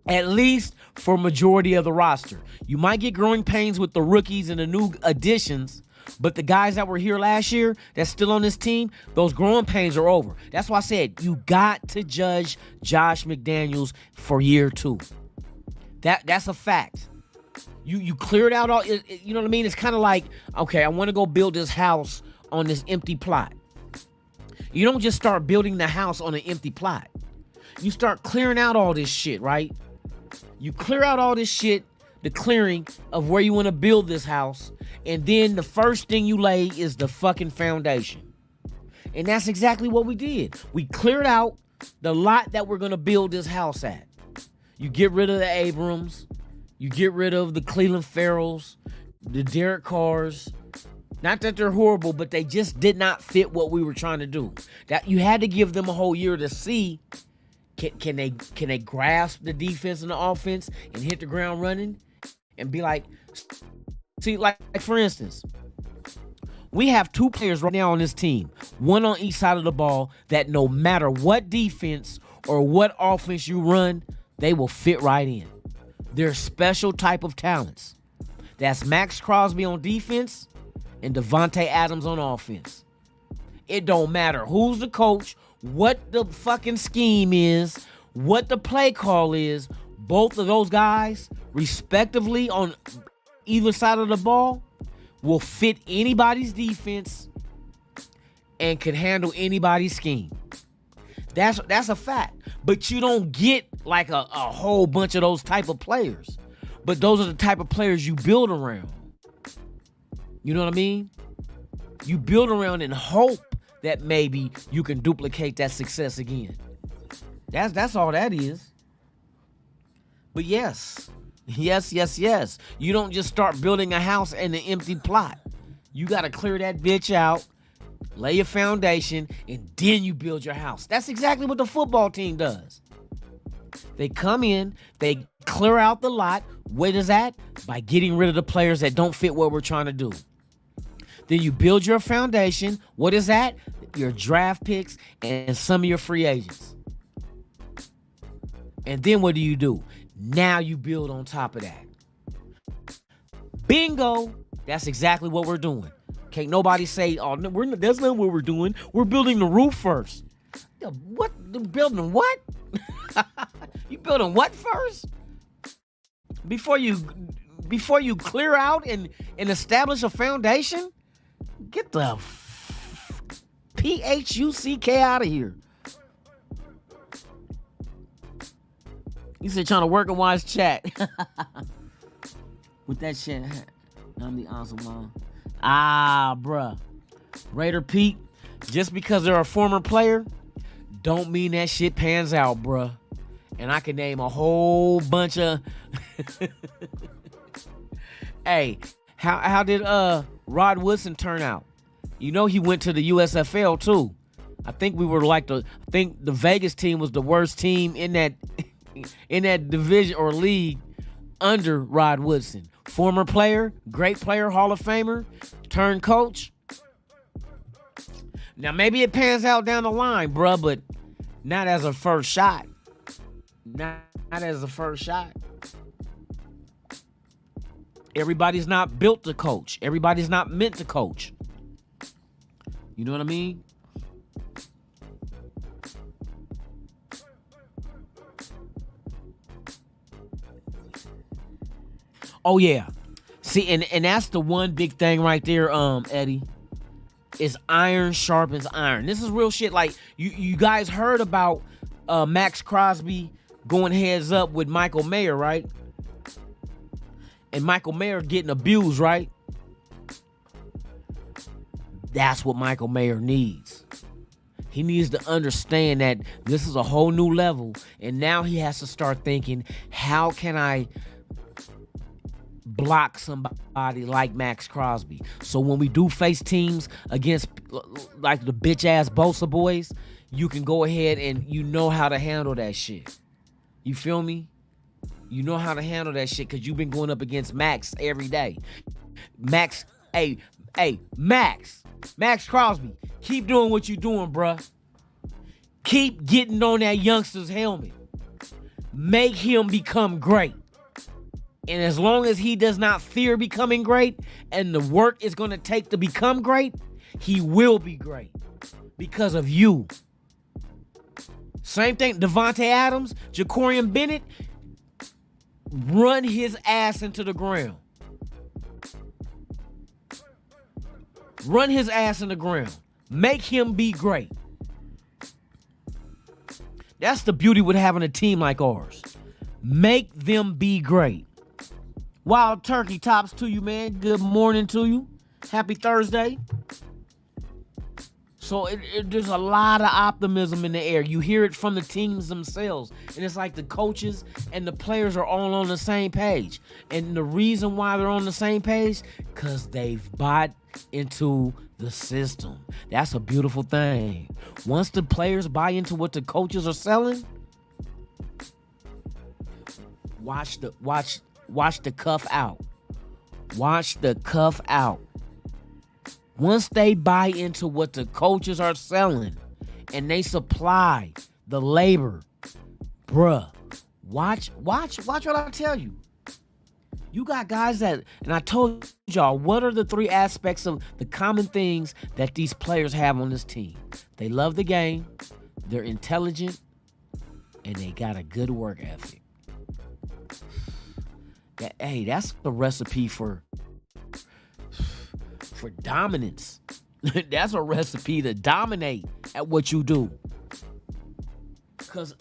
At least for majority of the roster. You might get growing pains with the rookies and the new additions, but the guys that were here last year that's still on this team, those growing pains are over. That's why I said you got to judge Josh McDaniels for year 2. That's a fact. You cleared out all, you know what I mean? It's kind of like, okay, I want to go build this house on this empty plot. You don't just start building the house on an empty plot. You start clearing out all this shit, right? You clear out all this shit, the clearing of where you want to build this house, and then the first thing you lay is the fucking foundation. And that's exactly what we did. We cleared out the lot that we're going to build this house at. You get rid of the Abrams. You get rid of the Cleveland Farrells, the Derek Carrs. Not that they're horrible, but they just did not fit what we were trying to do. That you had to give them a whole year to see, can they grasp the defense and the offense and hit the ground running and be like, see, like for instance, we have 2 players right now on this team, one on each side of the ball, that no matter what defense or what offense you run, they will fit right in. They're special type of talents. That's Max Crosby on defense and Devontae Adams on offense. It don't matter who's the coach, what the fucking scheme is, what the play call is. Both of those guys, respectively, on either side of the ball, will fit anybody's defense and can handle anybody's scheme. That's a fact. But you don't get like a whole bunch of those type of players. But those are the type of players you build around. You know what I mean? You build around and hope that maybe you can duplicate that success again. That's all that is. But yes. You don't just start building a house in an empty plot. You got to clear that bitch out, lay your foundation, and then you build your house. That's exactly what the football team does. They come in, they clear out the lot. What is that? By getting rid of the players that don't fit what we're trying to do. Then you build your foundation. What is that? Your draft picks and some of your free agents. And then what do? Now you build on top of that. Bingo. That's exactly what we're doing. Can't nobody say, oh, no, that's not what we're doing. We're building the roof first. What? Building what? You building what first? Before you clear out and establish a foundation? Get the PHUCK out of here. You said trying to work and watch chat. With that shit, I'm the awesome one. Bruh. Raider Pete, just because they're a former player, don't mean that shit pans out, bruh. And I can name a whole bunch of... Hey, how did Rod Woodson turn out? You know he went to the USFL too. I think the Vegas team was the worst team in that division or league under Rod Woodson. Former player, great player, Hall of Famer, turned coach. Now maybe it pans out down the line, bruh, but not as a first shot. Not as a first shot. Everybody's not built to coach. Everybody's not meant to coach. You know what I mean? Oh yeah. See, and that's the one big thing right there, Eddie. Is iron sharpens iron. This is real shit. Like you guys heard about Max Crosby going heads up with Michael Mayer, right? And Michael Mayer getting abused, right? That's what Michael Mayer needs. He needs to understand that this is a whole new level. And now he has to start thinking, how can I block somebody like Max Crosby? So when we do face teams against like the bitch ass Bosa boys, you can go ahead and you know how to handle that shit. You feel me? You know how to handle that shit because you've been going up against Max every day. Max, Max Crosby, keep doing what you're doing, bruh. Keep getting on that youngster's helmet. Make him become great. And as long as he does not fear becoming great and the work is going to take to become great, he will be great because of you. Same thing, Devontae Adams, Jacorian Bennett, run his ass into the ground. Run his ass in the ground. Make him be great. That's the beauty with having a team like ours. Make them be great. Wild Turkey tops to you, man. Good morning to you. Happy Thursday. So there's a lot of optimism in the air. You hear it from the teams themselves. And it's like the coaches and the players are all on the same page. And the reason why they're on the same page, because they've bought into the system. That's a beautiful thing. Once the players buy into what the coaches are selling, watch the cuff out. Watch the cuff out. Once they buy into what the coaches are selling and they supply the labor, bruh, watch what I tell you. You got guys that, and I told y'all, what are the three aspects of the common things that these players have on this team? They love the game, they're intelligent, and they got a good work ethic. That's the recipe for dominance. That's a recipe to dominate at what you do. Because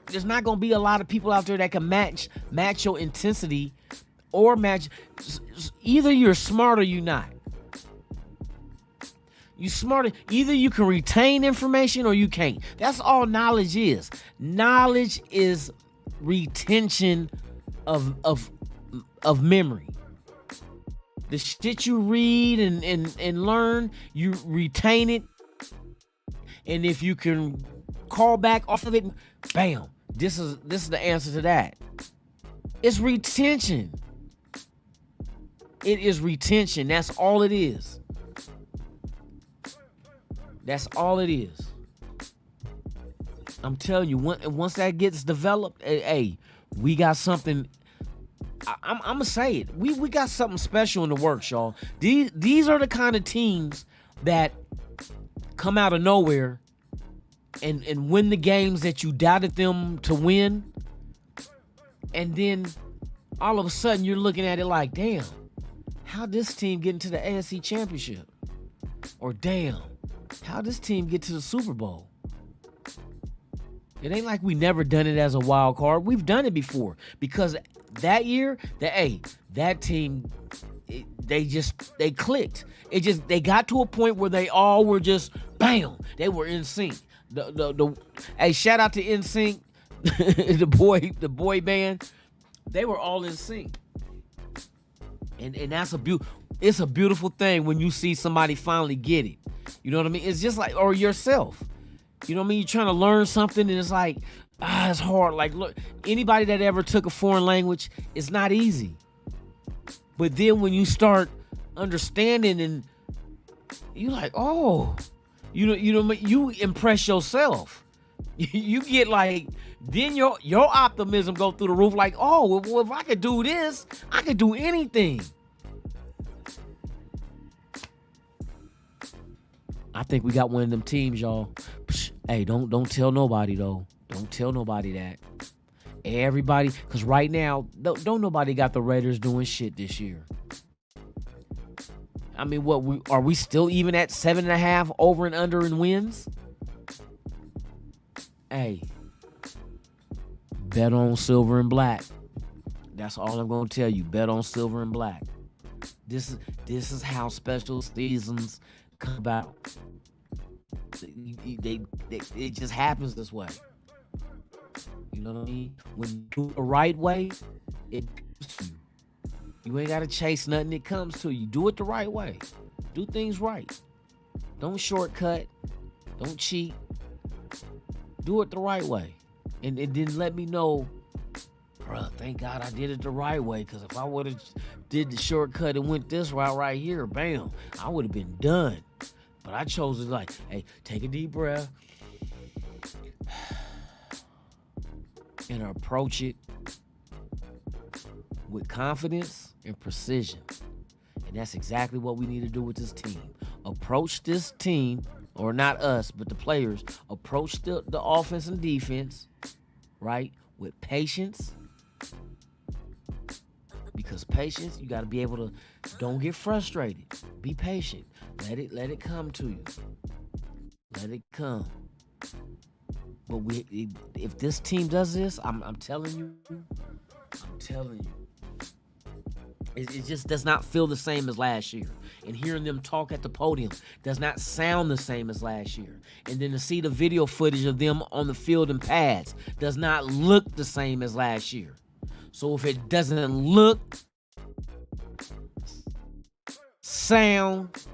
there's not going to be a lot of people out there that can match your intensity or match. Either you're smart or you're not. You smart. Either you can retain information or you can't. That's all knowledge is. Knowledge is retention of memory. The shit you read and learn, you retain it. And if you can call back off of it, bam, this is the answer to that. It's retention. It is retention. That's all it is. That's all it is. I'm telling you, once that gets developed, hey, we got something. I'm gonna say it. We got something special in the works, y'all. These are the kind of teams that come out of nowhere and win the games that you doubted them to win, and then all of a sudden you're looking at it like, damn, how'd this team get into the AFC Championship? Or damn, how'd this team get to the Super Bowl? It ain't like we never done it as a wild card. We've done it before, because that year, that team, they clicked. They got to a point where they all were just bam. They were in sync. Hey, shout out to NSYNC, the boy band. They were all in sync, and that's it's a beautiful thing when you see somebody finally get it. You know what I mean? It's just like, or yourself. You know what I mean? You're trying to learn something and it's like, it's hard. Like, look, anybody that ever took a foreign language, it's not easy. But then when you start understanding and you're like, oh, you impress yourself. You get like, then your optimism go through the roof. Like, oh, well, if I could do this, I could do anything. I think we got one of them teams, y'all. Hey, don't tell nobody though. Don't tell nobody that. Everybody, because right now, don't nobody got the Raiders doing shit this year. I mean, are we still even at 7.5 over and under in wins? Hey, bet on silver and black. That's all I'm gonna tell you. Bet on silver and black. This is how special seasons come about. It just happens this way. You know what I mean? When you do it the right way, it comes to you. You ain't gotta chase nothing, it comes to you. Do it the right way. Do things right. Don't shortcut. Don't cheat. Do it the right way. And then let me know, bruh, thank God I did it the right way, because if I would have did the shortcut and went this route right here, bam, I would have been done. But I chose to like, hey, take a deep breath and approach it with confidence and precision. And that's exactly what we need to do with this team. Approach this team, or not us, but the players, approach the offense and defense, right, with patience. Because patience, you got to be able to, don't get frustrated. Be patient. Let it come to you. Let it come. But if this team does this, I'm telling you, it just does not feel the same as last year. And hearing them talk at the podium does not sound the same as last year. And then to see the video footage of them on the field and pads does not look the same as last year. So if it doesn't look, sound,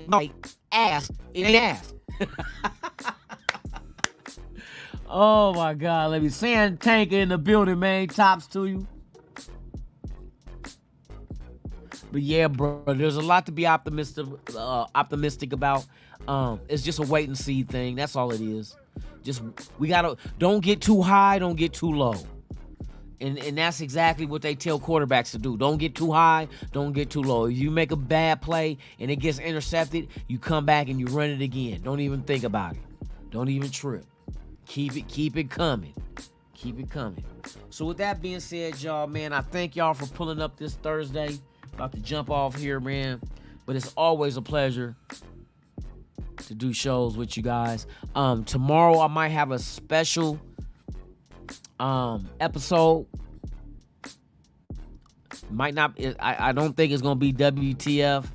like ass, it ain't ass. Oh my God, let me sand tanker in the building, man. Tops to you. But yeah, bro, there's a lot to be optimistic about. It's just a wait and see thing. That's all it is. Just don't get too high, don't get too low. And that's exactly what they tell quarterbacks to do. Don't get too high, don't get too low. If you make a bad play and it gets intercepted, you come back and you run it again. Don't even think about it. Don't even trip. Keep it coming. Keep it coming. So with that being said, y'all, man, I thank y'all for pulling up this Thursday. About to jump off here, man. But it's always a pleasure to do shows with you guys. Tomorrow I might have a special episode. Might not, I don't think it's gonna be WTF.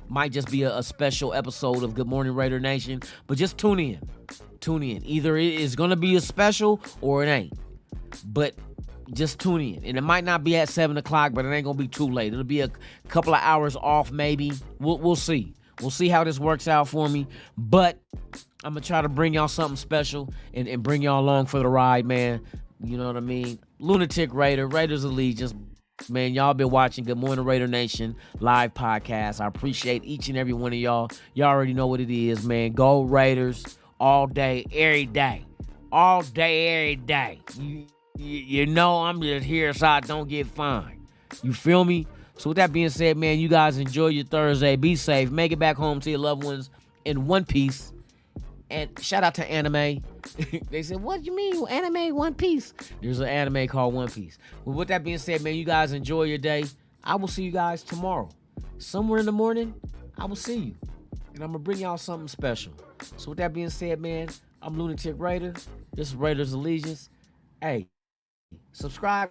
Might just be a special episode of Good Morning Raider Nation. But just tune in. Either it is gonna be a special or it ain't. But just tune in. And it might not be at 7 o'clock, but it ain't gonna be too late. It'll be a couple of hours off, maybe. We'll see. We'll see how this works out for me. But I'm gonna try to bring y'all something special and bring y'all along for the ride, man. You know what I mean? Lunatic Raider, Raiders Allegiance, Man, y'all been watching Good Morning Raider Nation live podcast. I appreciate each and every one of y'all. Y'all already know what it is, man. Go Raiders all day, every day. All day, every day. You know I'm just here so I don't get fined. You feel me? So with that being said, man, you guys enjoy your Thursday. Be safe. Make it back home to your loved ones in one piece. And shout out to anime. They said, what do you mean anime One Piece? There's an anime called One Piece. Well, with that being said, man, you guys enjoy your day. I will see you guys tomorrow. Somewhere in the morning, I will see you. And I'm going to bring y'all something special. So with that being said, man, I'm Lunatic Raider. This is Raiders Allegiance. Hey, subscribe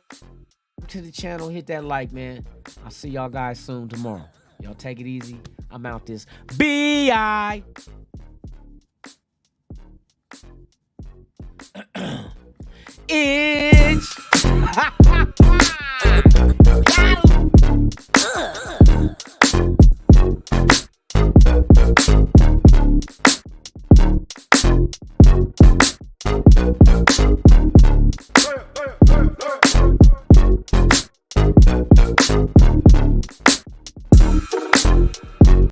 to the channel. Hit that like, man. I'll see y'all guys soon tomorrow. Y'all take it easy. I'm out this. B.I. It's